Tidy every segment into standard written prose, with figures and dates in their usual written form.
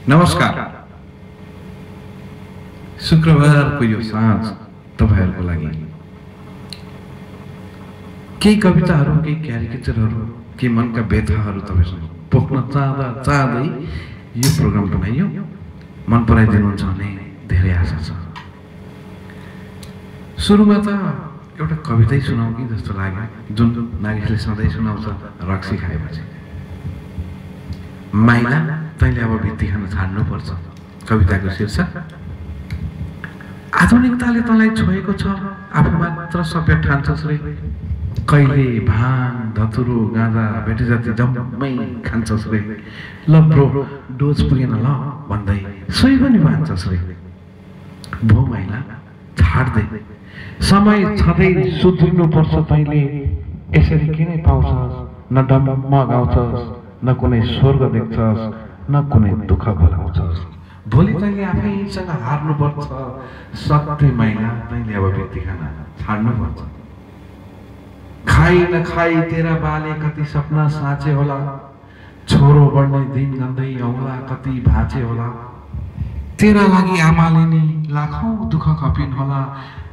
नमस्कार। शुक्रबारको यो साँझ तपाईहरुको लागि केही कविताहरू, केही क्यारिकेचरहरू, केही मनका व्यथाहरू तपाईसँग पोख्न चाहँदै यो प्रोग्राम बनाइयो। मन पराइदिनुहुन्छ भने धेरै आशा छ। सुरुमा त एउटा कवितै सुनाऊ कि जस्तो लाग्यो, जुन नागेशले सधैँ सुनाउँछ रक्सी खाएपछि। माइला तैँले अब भित्ती खान छाड्नुपर्छ। कविताको शीर्षक। आधुनिकताले तँलाई छोएको छ, आफू मात्र सभ्य ठान्छस् रे। कहिले भाङ, धतुरो, गाँजा भेटे जति जम्मै खान्छस् रे। ल ब्रो, डोज पुगेन ल भन्दै सोही पनि भान्छस् रे। भो माइला छाड दे, समय छँदै सुध्रिनुपर्छ तैँले। यसरी किन पाउँछस्, न डम्म गाउँछस्, न कुनै स्वर्ग देख्छस्, न कुनै दुःख भुलाउँछस्। भोलि तैँले आफैसँग हार्नुपर्छ। सत्य माइला तैँले अब भित्ती खान छाड्नुपर्छ। खाई नखाई तेरा बाले कति सपना साँचे होला। छोरो बढ्ने दिन गन्दै औला कति भाँचे होला। तेरा लागि आमाले नि लाखौं दुःख खपिन होला।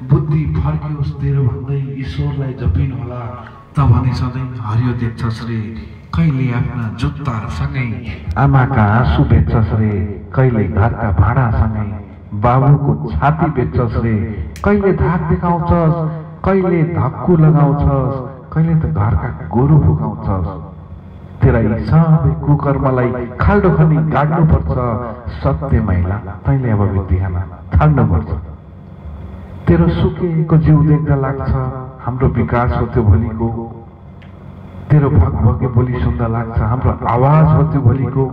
बुद्धि फर्कियोस् तेरो भन्दै ईश्वरलाई जपिन होला। त भने सधैँ हरियो देख्छस् रे, कहिले आफ्ना जुत्तासँगै आमाका आँसु बेच्छस् रे। कहिले घरका भाँडासँगै बाबुको छाती बेच्छस् रे। कहिले धाक देखाउँछस्, कहिले धक्कु लगाउँछस्, कहिले त घरका गोरु भुकाउँछस्। तेरा यी सबै कुकर्मलाई खाल्डो खनी गाड्नुपर्छ। सत्य माइला तैँले अब भित्ती खान छाड्नुपर्छ। तेरो सुकेको जिउ देख्दा लाग्छ हाम्रो विकास हो त्यो भोलिको। तेरो भगभगे बोली सुन्दा लाग्छ हाम्रो आवाज हो त्यो भोलिको।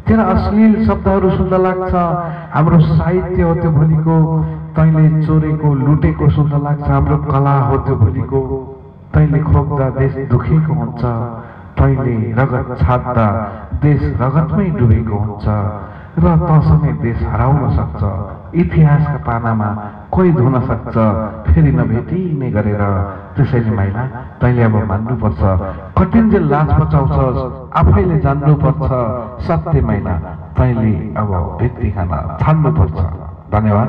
तेरा अश्लील शब्दहरू सुन्दा लाग्छ हाम्रो साहित्य हो त्यो भोलिको। तैँले चोरेको लुटेको सुन्दा लाग्छ हाम्रो कला हो त्यो भोलिको। तैँले खोक्दा देश दुखेको हुन्छ, तैँले रगत छाड्दा देश रगतमै डुबेको हुन्छ। र तँसँगै देश हराउन सक्छ, इतिहासका पानामा कोही धुन सक्छ, फेरि नभेटिने गरेर। त्यसैले माइला तैँले अब मान्नुपर्छ। कठिनजेल लाज बचाउँछस्, आफैले जान्नुपर्छ। सत्य माइला तैँले अब भित्ती खान छाड्नुपर्छ। धन्यवाद।